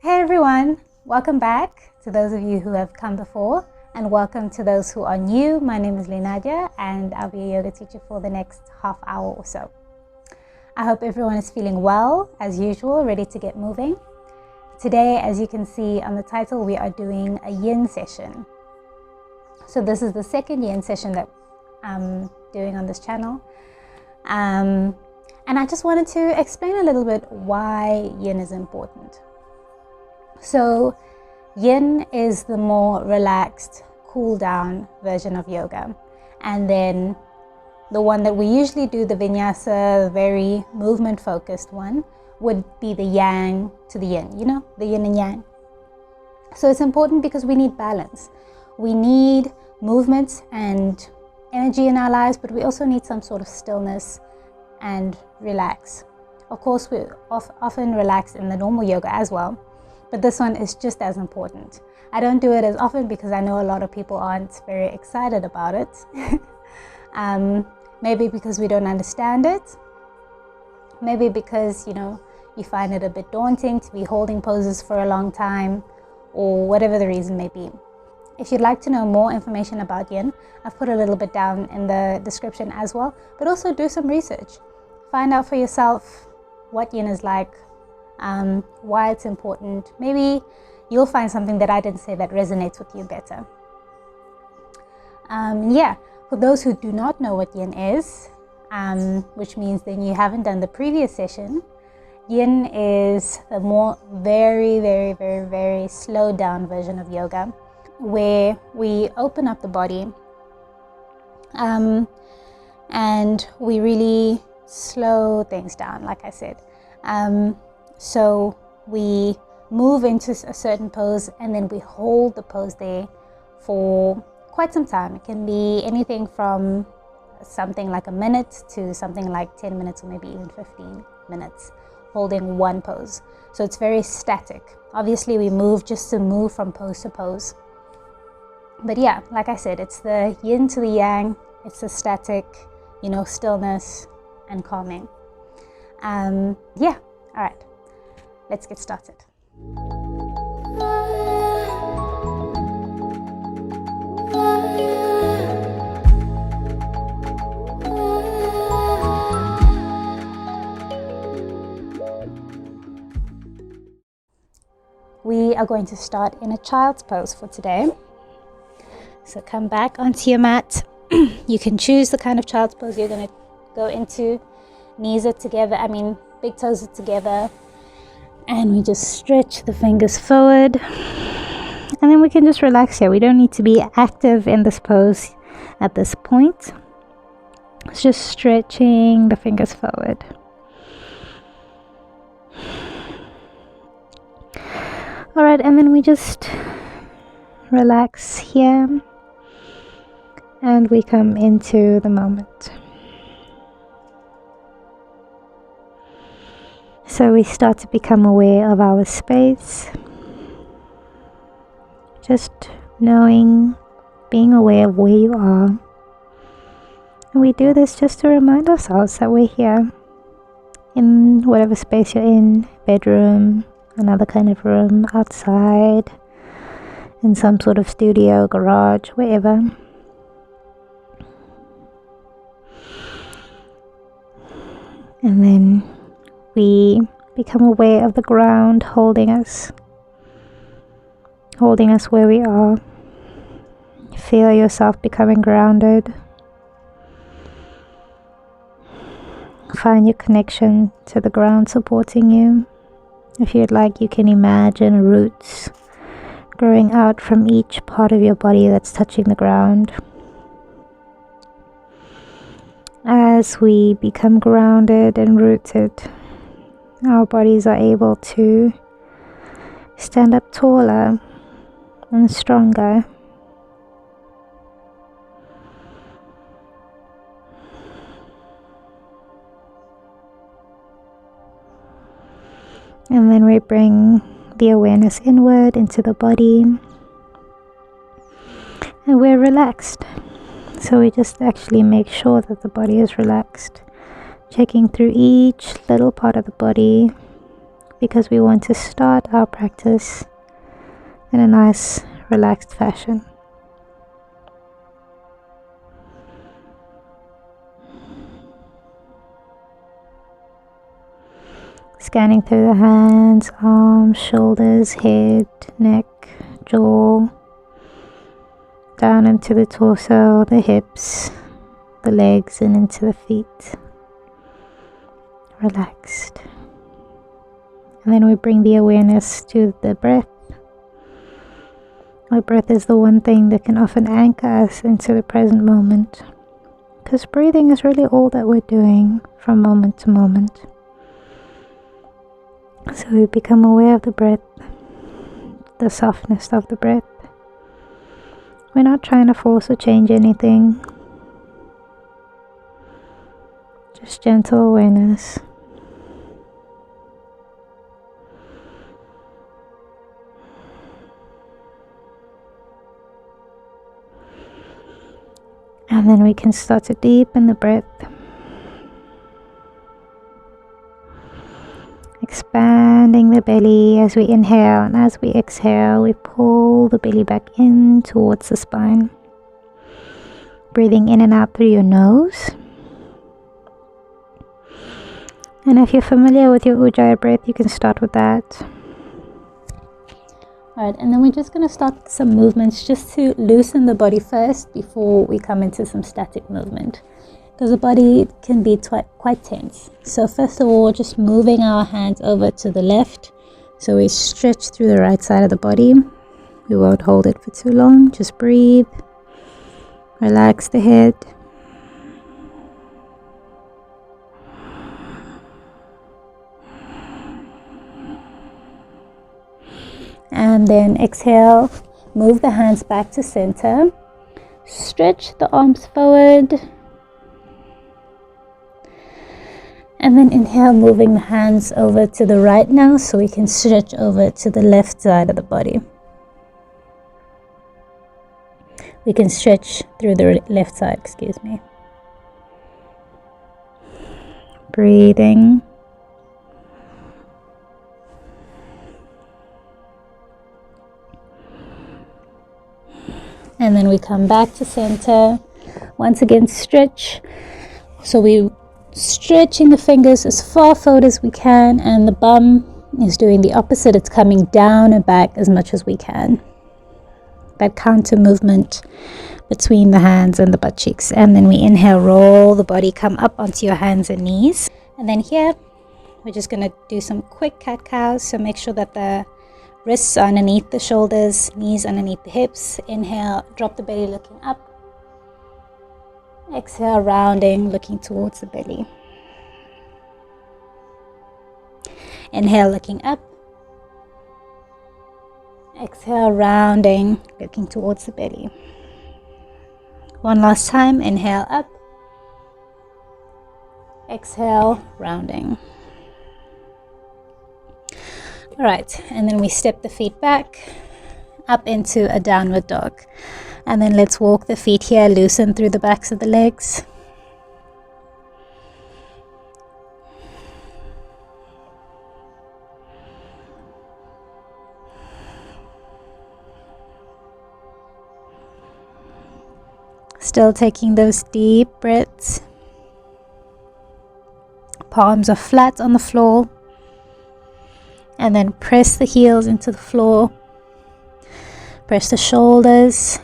Hey everyone, welcome back to those of you who have come before, and welcome to those who are new. My name is Lenadia and I'll be a yoga teacher for the next half hour or so. I hope everyone is feeling well as usual, ready to get moving. Today, as you can see on the title, we are doing a yin session. So this is the second yin session that I'm doing on this channel. And I just wanted to explain a little bit why yin is important. So yin is the more relaxed, cool down version of yoga. And then the one that we usually do, the vinyasa, the very movement focused one, would be the yang to the yin, you know, the yin and yang. So it's important because we need balance. We need movement and energy in our lives, but we also need some sort of stillness and relax. Of course, we often relax in the normal yoga as well, but this one is just as important. I don't do it as often because I know a lot of people aren't very excited about it. Maybe because we don't understand it. Maybe because, you find it a bit daunting to be holding poses for a long time, or whatever the reason may be. If you'd like to know more information about yin, I've put a little bit down in the description as well, but also do some research. Find out for yourself what yin is like, why it's important. Maybe you'll find something that I didn't say that resonates with you better. For those who do not know what yin is, which means then you haven't done the previous session, yin is the more very slowed down version of yoga, where we open up the body and we really slow things down, like I said. So we move into a certain pose and then we hold the pose there for quite some time. It can be anything from something like a minute to something like 10 minutes or maybe even 15 minutes holding one pose. So it's very static. Obviously we move just to move from pose to pose. But yeah, like I said, it's the yin to the yang. It's the static, stillness and calming. All right. Let's get started. We are going to start in a child's pose for today. So come back onto your mat. You can choose the kind of child's pose you're going to go into. Knees are together, big toes are together. And we just stretch the fingers forward. And then we can just relax here. We don't need to be active in this pose at this point. It's just stretching the fingers forward. Alright, and then we just relax here. And we come into the moment. So we start to become aware of our space. Just knowing, being aware of where you are. And we do this just to remind ourselves that we're here in whatever space you're in, bedroom, another kind of room, outside, in some sort of studio, garage, wherever. And then we become aware of the ground holding us where we are. Feel yourself becoming grounded. Find your connection to the ground supporting you. If you'd like, you can imagine roots growing out from each part of your body that's touching the ground. As we become grounded and rooted, our bodies are able to stand up taller and stronger. And then we bring the awareness inward into the body. And we're relaxed. So we just actually make sure that the body is relaxed. Checking through each little part of the body because we want to start our practice in a nice, relaxed fashion. Scanning through the hands, arms, shoulders, head, neck, jaw, down into the torso, the hips, the legs, and into the feet. Relaxed. And then we bring the awareness to the breath. Our breath is the one thing that can often anchor us into the present moment, because breathing is really all that we're doing from moment to moment. So we become aware of the breath, the softness of the breath. We're not trying to force or change anything, just gentle awareness. And then we can start to deepen the breath, expanding the belly as we inhale, and as we exhale, we pull the belly back in towards the spine. Breathing in and out through your nose. And if you're familiar with your Ujjayi breath, you can start with that. Alright, and then we're just going to start some movements just to loosen the body first before we come into some static movement, because the body can be quite tense. So first of all, just moving our hands over to the left, so we stretch through the right side of the body. We won't hold it for too long, just breathe, relax the head. And then exhale, move the hands back to center, stretch the arms forward, and then inhale, moving the hands over to the right now so we can stretch over to the left side of the body. We can stretch through the left side, excuse me. Breathing. And then we come back to center. Once again, stretch. So we stretching the fingers as far forward as we can, and the bum is doing the opposite. It's coming down and back as much as we can. That counter movement between the hands and the butt cheeks. And then we inhale, roll the body, come up onto your hands and knees. And then here, we're just going to do some quick cat-cows. So make sure that the wrists are underneath the shoulders, knees underneath the hips. Inhale, drop the belly looking up. Exhale, rounding, looking towards the belly. Inhale, looking up. Exhale, rounding, looking towards the belly. One last time, inhale up. Exhale, rounding. Alright, and then we step the feet back up into a downward dog. And then let's walk the feet here, loosen through the backs of the legs. Still taking those deep breaths. Palms are flat on the floor. And then press the heels into the floor. Press the shoulders.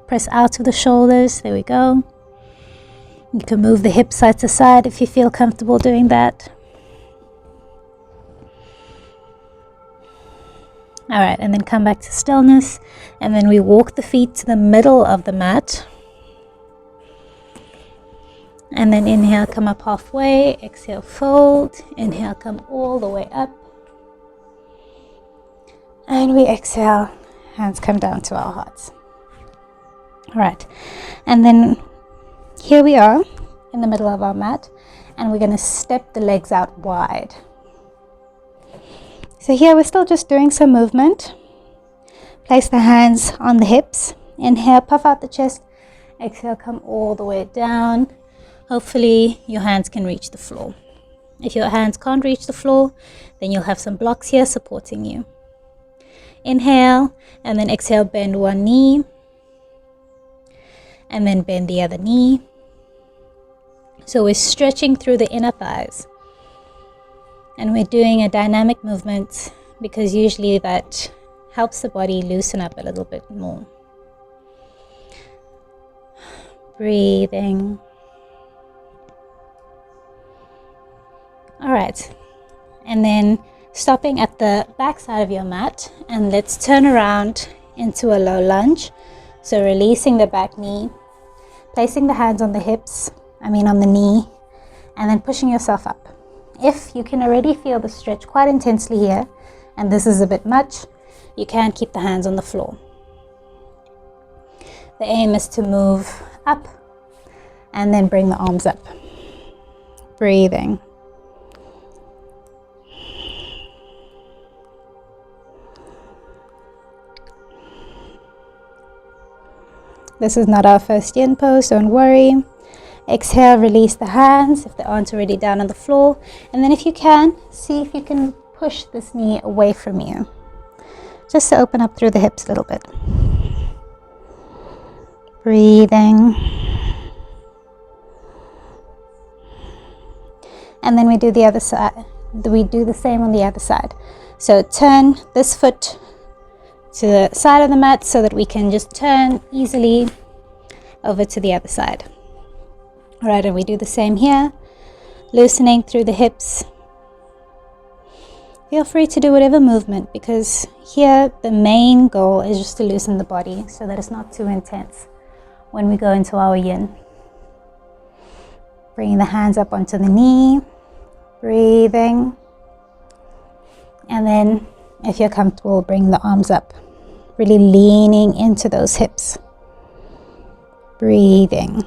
Press out of the shoulders. There we go. You can move the hips side to side if you feel comfortable doing that. Alright, and then come back to stillness. And then we walk the feet to the middle of the mat. And then inhale, come up halfway. Exhale, fold. Inhale, come all the way up. And we exhale, hands come down to our hearts. Alright, and then here we are in the middle of our mat, and we're going to step the legs out wide. So here we're still just doing some movement. Place the hands on the hips. Inhale, puff out the chest. Exhale, come all the way down. Hopefully your hands can reach the floor. If your hands can't reach the floor, then you'll have some blocks here supporting you. Inhale, and then exhale, bend one knee, and then bend the other knee. So we're stretching through the inner thighs. And we're doing a dynamic movement because usually that helps the body loosen up a little bit more. Breathing. All right. And then stopping at the back side of your mat, and let's turn around into a low lunge. So releasing the back knee, placing the hands on the hips, on the knee, and then pushing yourself up. If you can already feel the stretch quite intensely here, and this is a bit much, you can keep the hands on the floor. The aim is to move up and then bring the arms up. Breathing. This is not our first yin pose, don't worry. Exhale, release the hands if they aren't already down on the floor. And then if you can, see if you can push this knee away from you. Just to open up through the hips a little bit. Breathing. And then we do the other side. We do the same on the other side. So turn this foot to the side of the mat so that we can just turn easily over to the other side. All right, and we do the same here, loosening through the hips. Feel free to do whatever movement, because here the main goal is just to loosen the body so that it's not too intense when we go into our yin. Bringing the hands up onto the knee, breathing. And then if you're comfortable, bring the arms up. Really leaning into those hips. Breathing.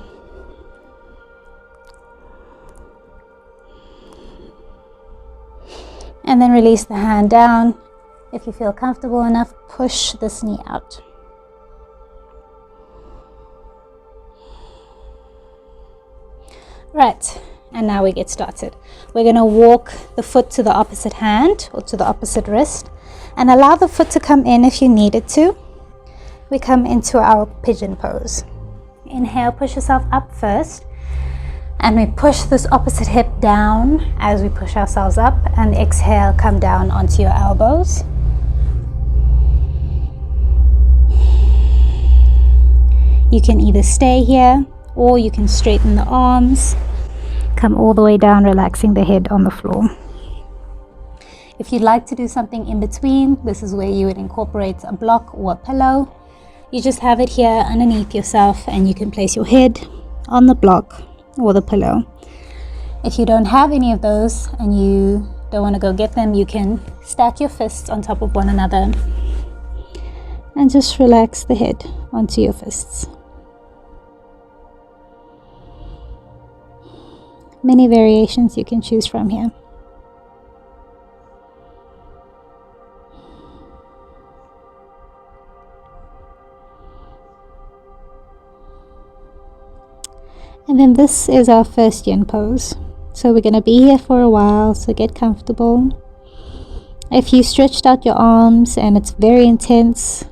And then release the hand down. If you feel comfortable enough, push this knee out. Right, and now we get started. We're going to walk the foot to the opposite hand or to the opposite wrist and allow the foot to come in if you need it to. We come into our pigeon pose. Inhale, push yourself up first. And we push this opposite hip down as we push ourselves up. And exhale, come down onto your elbows. You can either stay here or you can straighten the arms. Come all the way down, relaxing the head on the floor. If you'd like to do something in between, this is where you would incorporate a block or a pillow. You just have it here underneath yourself and you can place your head on the block or the pillow. If you don't have any of those and you don't want to go get them, you can stack your fists on top of one another and just relax the head onto your fists. Many variations you can choose from here. And then this is our first yin pose. So we're going to be here for a while, so get comfortable. If you stretched out your arms and it's very intense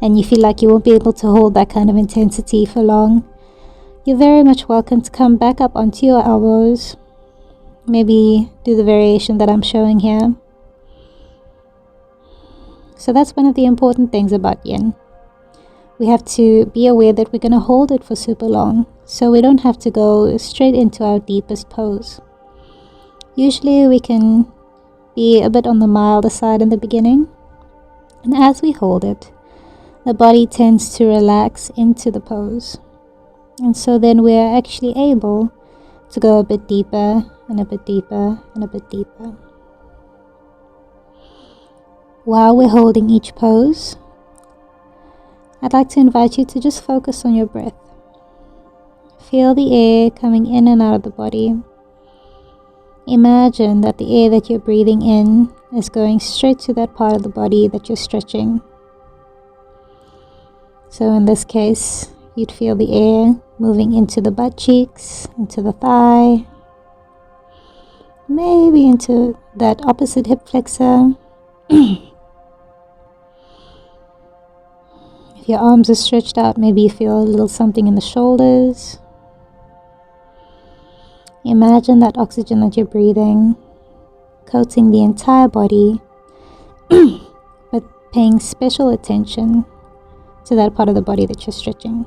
and you feel like you won't be able to hold that kind of intensity for long, you're very much welcome to come back up onto your elbows. Maybe do the variation that I'm showing here. So that's one of the important things about yin. We have to be aware that we're going to hold it for super long, so we don't have to go straight into our deepest pose. Usually we can be a bit on the milder side in the beginning, and as we hold it, the body tends to relax into the pose. And so then we're actually able to go a bit deeper and a bit deeper and a bit deeper. While we're holding each pose, I'd like to invite you to just focus on your breath. Feel the air coming in and out of the body. Imagine that the air that you're breathing in is going straight to that part of the body that you're stretching. So in this case, you'd feel the air moving into the butt cheeks, into the thigh, maybe into that opposite hip flexor. If your arms are stretched out, maybe you feel a little something in the shoulders. Imagine that oxygen that you're breathing coating the entire body, but paying special attention to that part of the body that you're stretching.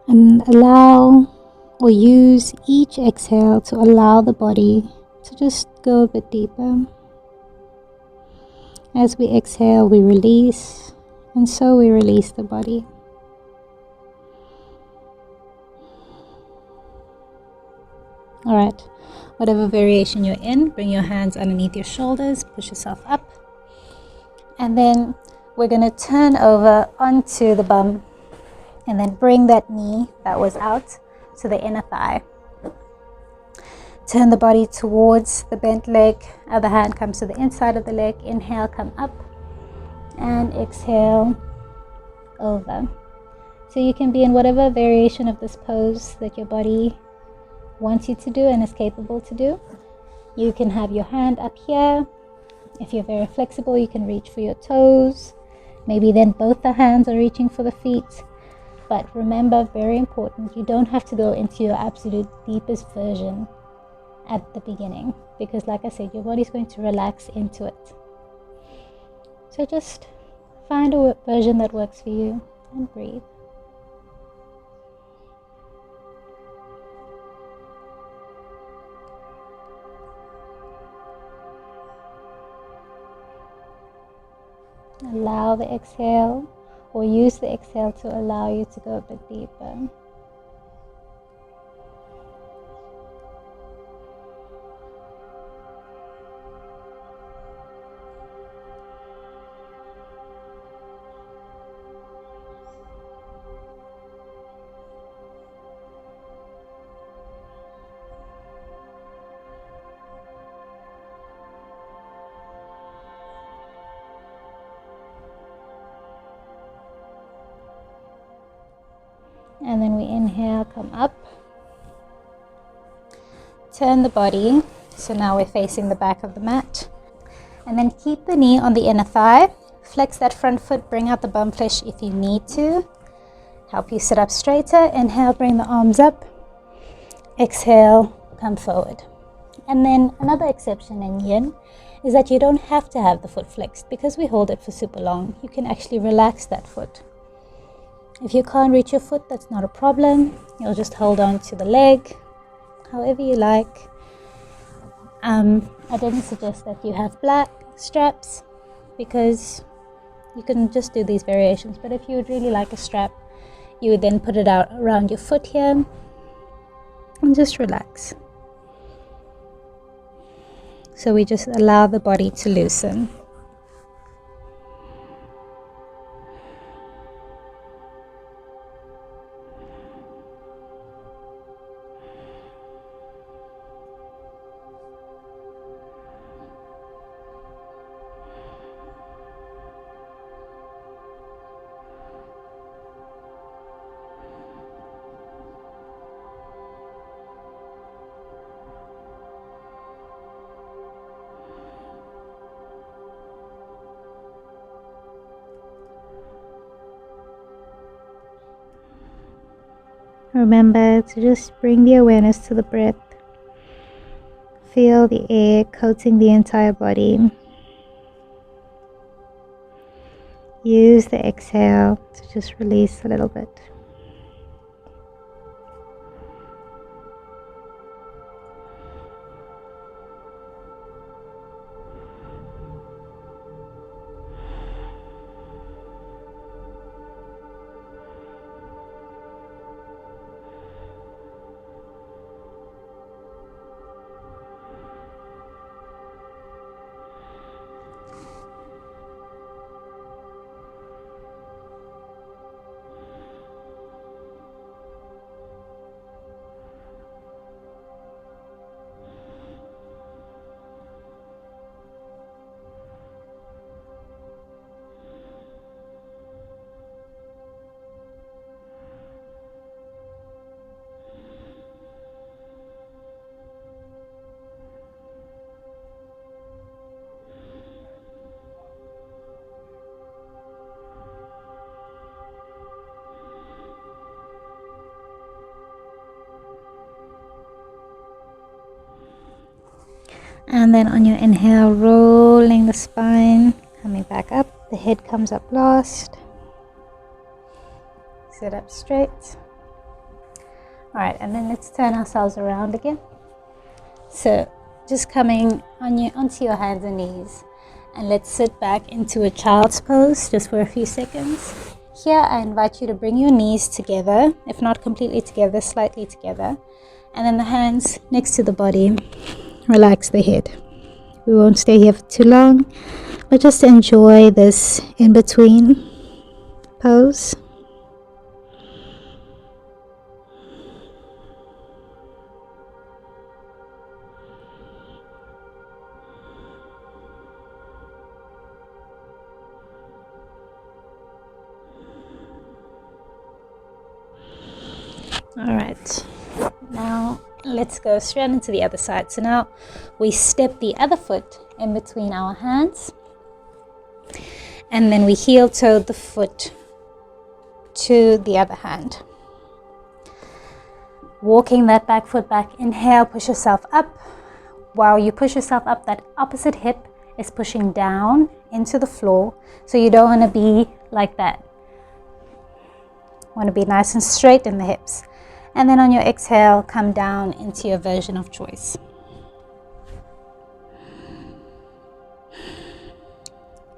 And allow or use each exhale to allow the body to just go a bit deeper. As we exhale, we release, and so we release the body. Alright, whatever variation you're in, bring your hands underneath your shoulders, push yourself up. And then we're going to turn over onto the bum and then bring that knee that was out to the inner thigh. Turn the body towards the bent leg. Other hand comes to the inside of the leg. Inhale, come up, and exhale over. So you can be in whatever variation of this pose that your body wants you to do and is capable to do. You can have your hand up here. If you're very flexible, you can reach for your toes. Maybe then both the hands are reaching for the feet. But remember, very important, you don't have to go into your absolute deepest version at the beginning, because like I said, your body's going to relax into it. So just find a version that works for you and breathe. Allow the exhale, or use the exhale to allow you to go a bit deeper. And then we inhale, come up. Turn the body. So now we're facing the back of the mat. And then keep the knee on the inner thigh. Flex that front foot, bring out the bum flesh if you need to. Help you sit up straighter. Inhale, bring the arms up. Exhale, come forward. And then another exception in Yin is that you don't have to have the foot flexed, because we hold it for super long. You can actually relax that foot. If you can't reach your foot, that's not a problem. You'll just hold on to the leg, however you like. I didn't suggest that you have black straps, because you can just do these variations. But if you would really like a strap, you would then put it out around your foot here and just relax. So we just allow the body to loosen. Remember to just bring the awareness to the breath. Feel the air coating the entire body. Use the exhale to just release a little bit. And then on your inhale, rolling the spine, coming back up. The head comes up last. Sit up straight. Alright, and then let's turn ourselves around again. So just coming onto your hands and knees, and let's sit back into a child's pose just for a few seconds. Here I invite you to bring your knees together, if not completely together, slightly together, and then the hands next to the body. Relax the head. We won't stay here for too long, but just enjoy this in between pose. Alright, now let's go straight into the other side. So now we step the other foot in between our hands, and then we heel toe the foot to the other hand. Walking that back foot back, inhale, push yourself up. While you push yourself up, that opposite hip is pushing down into the floor. So you don't want to be like that. You want to be nice and straight in the hips. And then on your exhale, come down into your version of choice.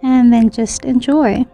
And then just enjoy.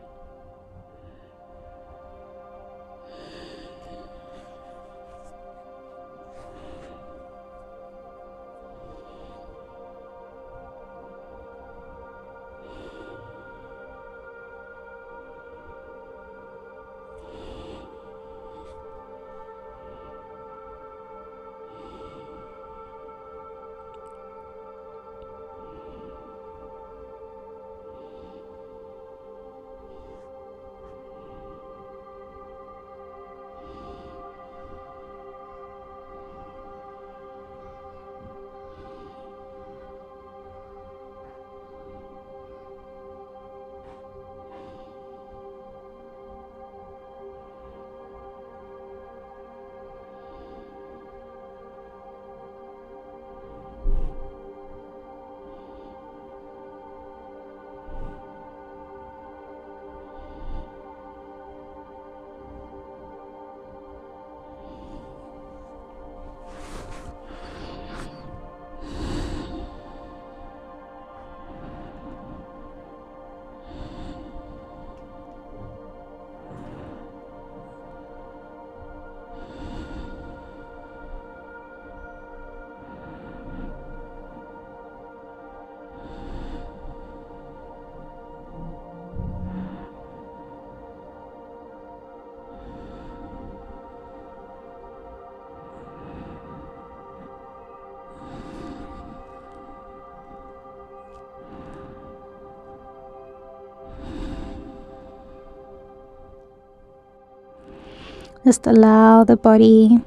Just allow the body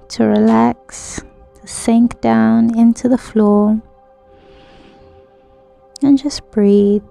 to relax, to sink down into the floor, and just breathe.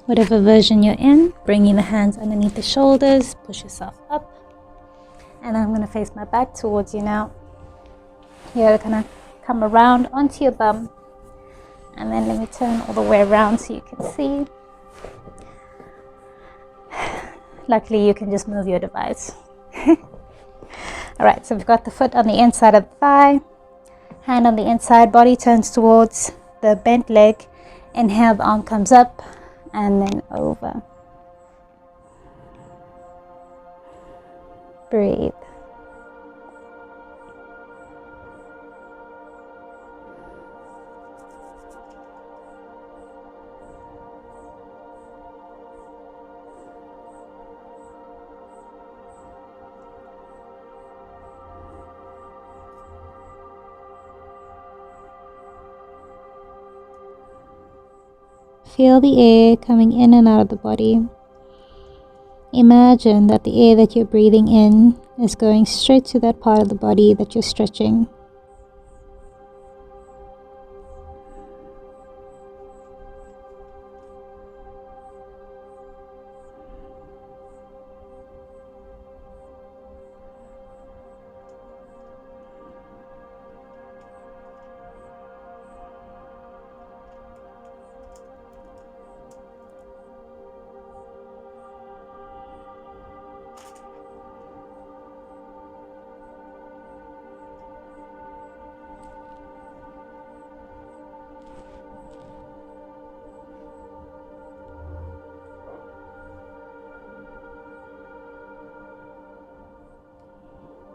Whatever version you're in, bringing the hands underneath the shoulders, push yourself up. And I'm going to face my back towards you now. You're going to come around onto your bum. And then let me turn all the way around so you can see. Luckily, you can just move your device. Alright, so we've got the foot on the inside of the thigh. Hand on the inside, body turns towards the bent leg. Inhale, the arm comes up. And then over. Breathe. Feel the air coming in and out of the body. Imagine that the air that you're breathing in is going straight to that part of the body that you're stretching.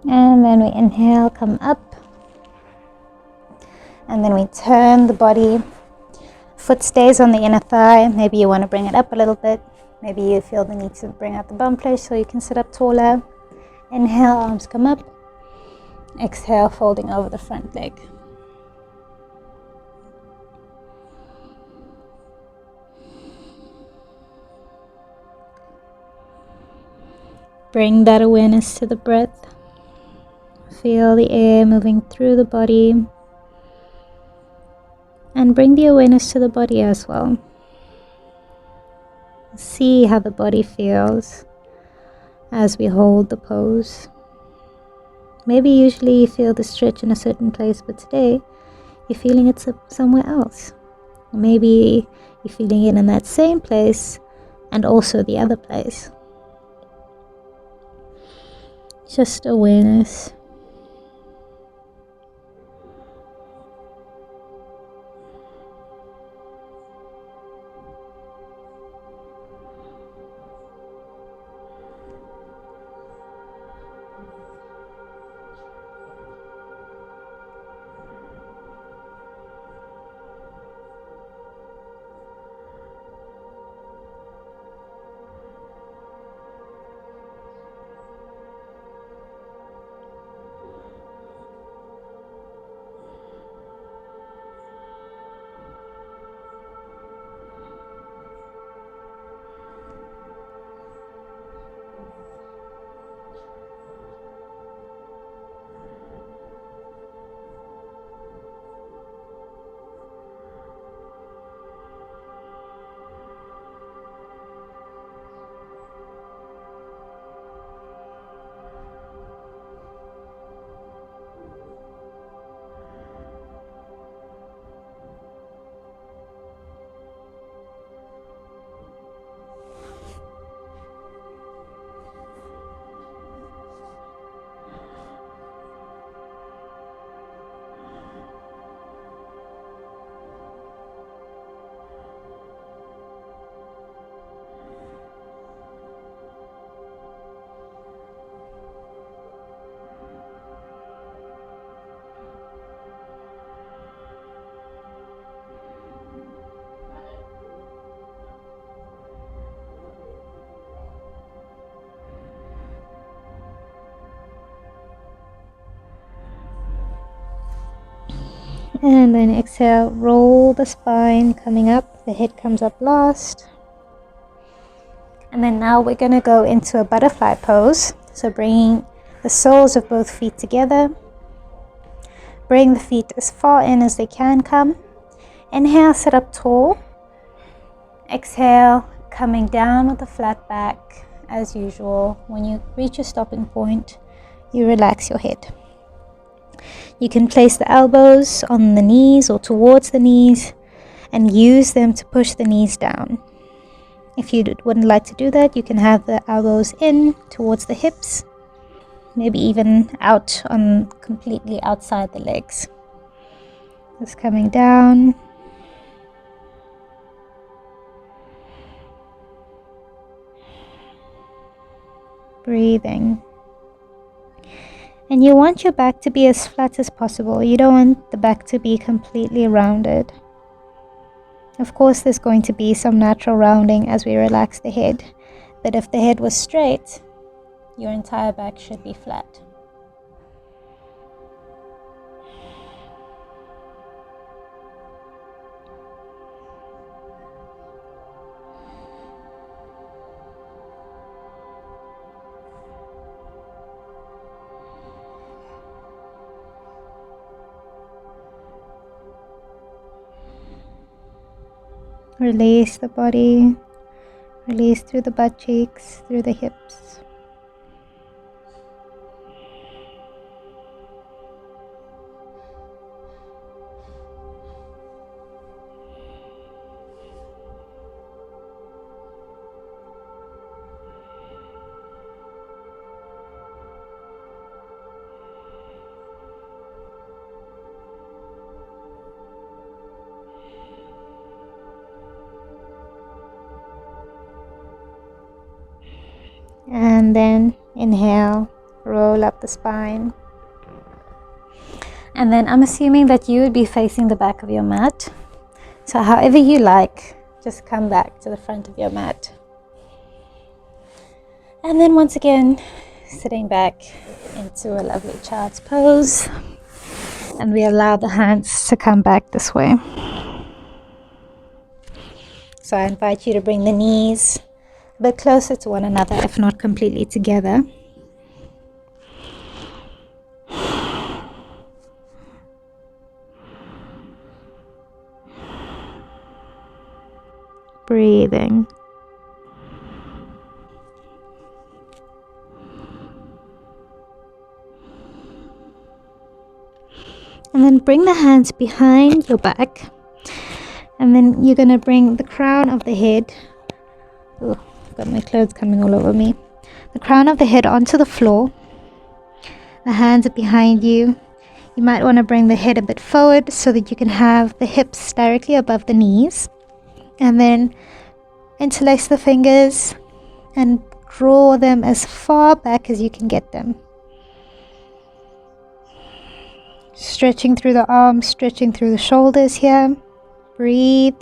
And then we inhale, come up. And then we turn the body. Foot stays on the inner thigh. Maybe you want to bring it up a little bit. Maybe you feel the need to bring out the bum flesh so you can sit up taller. Inhale, arms come up. Exhale, folding over the front leg. Bring that awareness to the breath. Feel the air moving through the body. And bring the awareness to the body as well. See how the body feels as we hold the pose. Maybe usually you feel the stretch in a certain place, but today you're feeling it somewhere else. Or maybe you're feeling it in that same place and also the other place. Just awareness. And then exhale, roll the spine coming up, the head comes up last. And then now we're going to go into a butterfly pose. So bringing the soles of both feet together. Bring the feet as far in as they can come. Inhale, sit up tall. Exhale, coming down with a flat back as usual. When you reach a stopping point, you relax your head. You can place the elbows on the knees or towards the knees and use them to push the knees down. If you wouldn't like to do that, you can have the elbows in towards the hips, maybe even out on completely outside the legs. Just coming down. Breathing. And you want your back to be as flat as possible. You don't want the back to be completely rounded. Of course, there's going to be some natural rounding as we relax the head. But if the head was straight, your entire back should be flat. Release the body. Release through the butt cheeks, through the hips. And then inhale, roll up the spine. And then I'm assuming that you would be facing the back of your mat. So however you like, just come back to the front of your mat. And then once again, sitting back into a lovely child's pose. And we allow the hands to come back this way. So I invite you to bring the knees a bit closer to one another, if not completely together. Breathing. And then bring the hands behind your back. And then you're going to bring the crown of the head. Oh, got my clothes coming all over me. The crown of the head onto the floor. The hands are behind you. You might want to bring the head a bit forward so that you can have the hips directly above the knees. And then interlace the fingers and draw them as far back as you can get them. Stretching through the arms, stretching through the shoulders here. Breathe.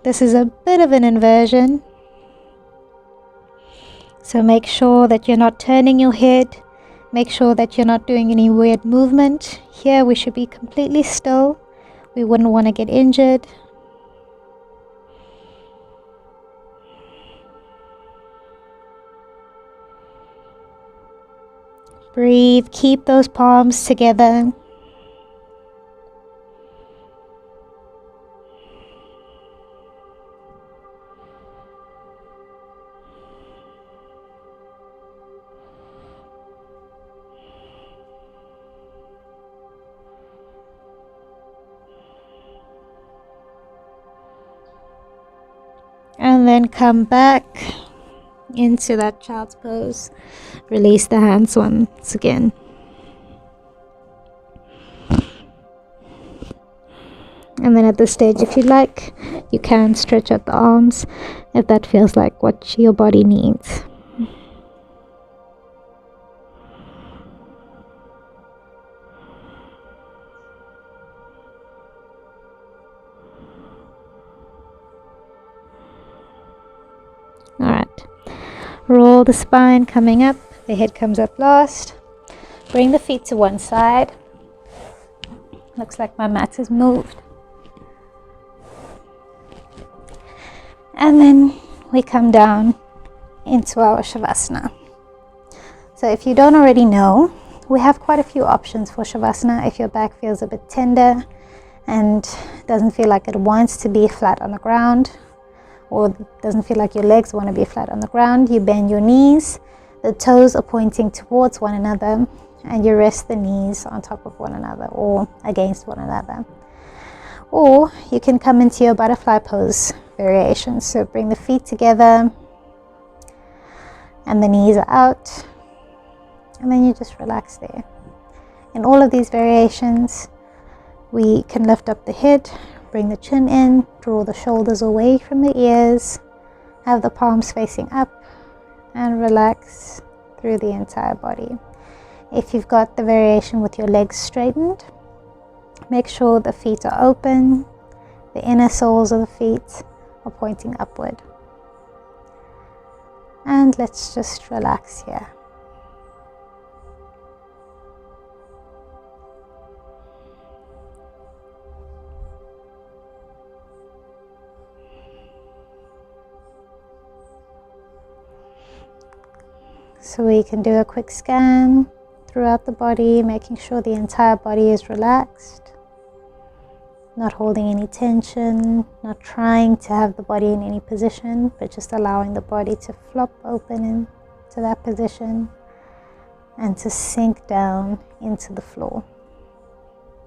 This is a bit of an inversion. So make sure that you're not turning your head. Make sure that you're not doing any weird movement. Here we should be completely still. We wouldn't want to get injured. Breathe, keep those palms together. And then come back into that child's pose. Release the hands once again. And then at this stage, if you like, you can stretch out the arms if that feels like what your body needs. Alright. Roll the spine coming up. The head comes up last. Bring the feet to one side. Looks like my mat has moved. And then we come down into our Shavasana. So if you don't already know, we have quite a few options for Shavasana. If your back feels a bit tender and doesn't feel like it wants to be flat on the ground, or doesn't feel like your legs want to be flat on the ground, you bend your knees, the toes are pointing towards one another, and you rest the knees on top of one another or against one another. Or you can come into your butterfly pose variation. So bring the feet together and the knees are out, and then you just relax there. In all of these variations, we can lift up the head, bring the chin in, draw the shoulders away from the ears, have the palms facing up, and relax through the entire body. If you've got the variation with your legs straightened, make sure the feet are open, the inner soles of the feet are pointing upward. And let's just relax here. So we can do a quick scan throughout the body, making sure the entire body is relaxed. not holding any tension, not trying to have the body in any position, but just allowing the body to flop open into that position and to sink down into the floor,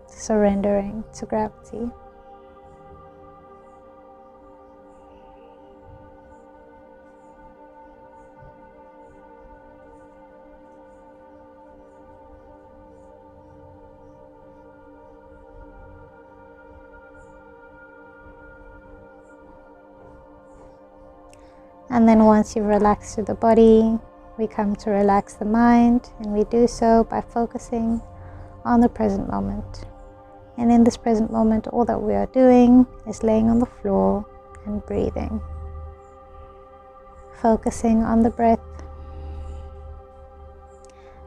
surrendering to gravity. And then once you've relaxed through the body, we come to relax the mind, and we do so by focusing on the present moment. And in this present moment, all that we are doing is laying on the floor and breathing. Focusing on the breath,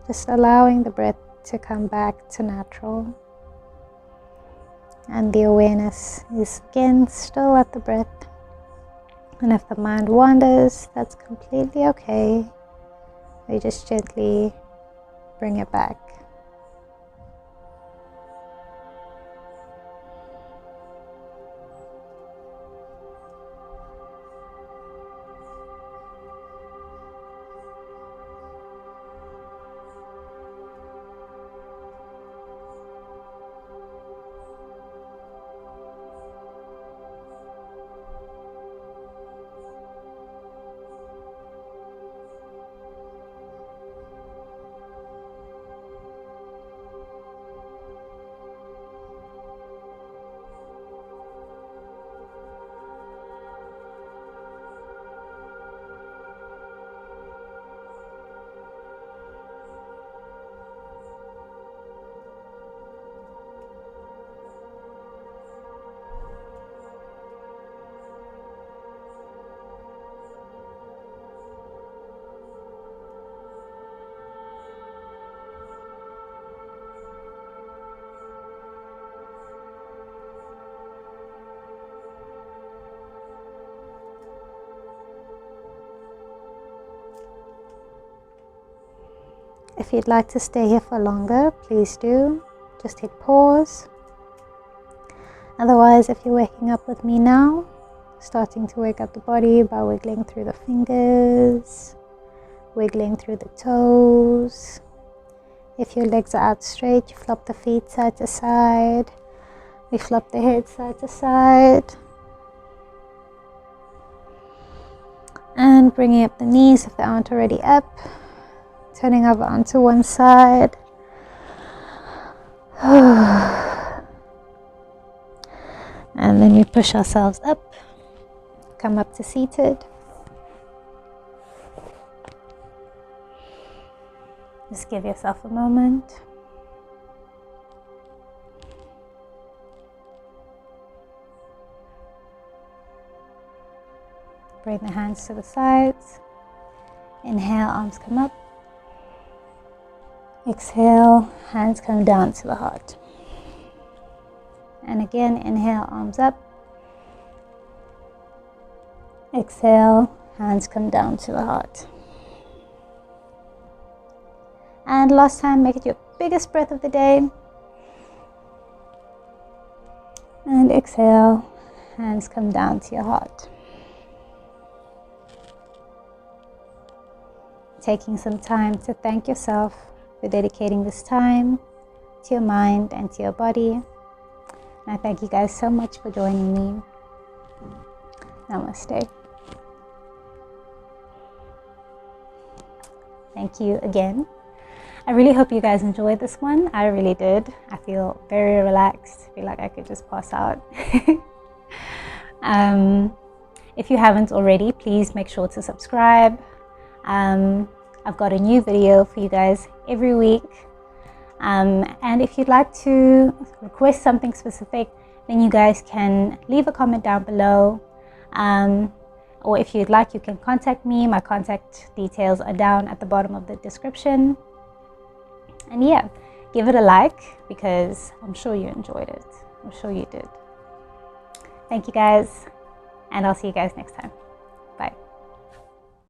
just allowing the breath to come back to natural. And the awareness is again still at the breath. And if the mind wanders, that's completely okay. We just gently bring it back. If you'd like to stay here for longer, please do. Just hit pause. Otherwise, if you're waking up with me now, starting to wake up the body by wiggling through the fingers, wiggling through the toes. If your legs are out straight, you flop the feet side to side. We flop the head side to side. And bringing up the knees if they aren't already up. Turning over onto one side. And then we push ourselves up. Come up to seated. Just give yourself a moment. Bring the hands to the sides. Inhale, arms come up. Exhale, hands come down to the heart. And again, inhale, arms up. Exhale, hands come down to the heart. And last time, make it your biggest breath of the day. And exhale, hands come down to your heart. Taking some time to thank yourself for dedicating this time to your mind and to your body. And I thank you guys so much for joining me. Namaste. Thank you again. I really hope you guys enjoyed this one. I really did. I feel very relaxed. I feel like I could just pass out. If you haven't already, please make sure to subscribe. I've got a new video for you guys every week. And if you'd like to request something specific, then you guys can leave a comment down below. Or if you'd like, you can contact me. My contact details are down at the bottom of the description. And yeah, give it a like because I'm sure you enjoyed it. I'm sure you did. Thank you guys, and I'll see you guys next time. Bye.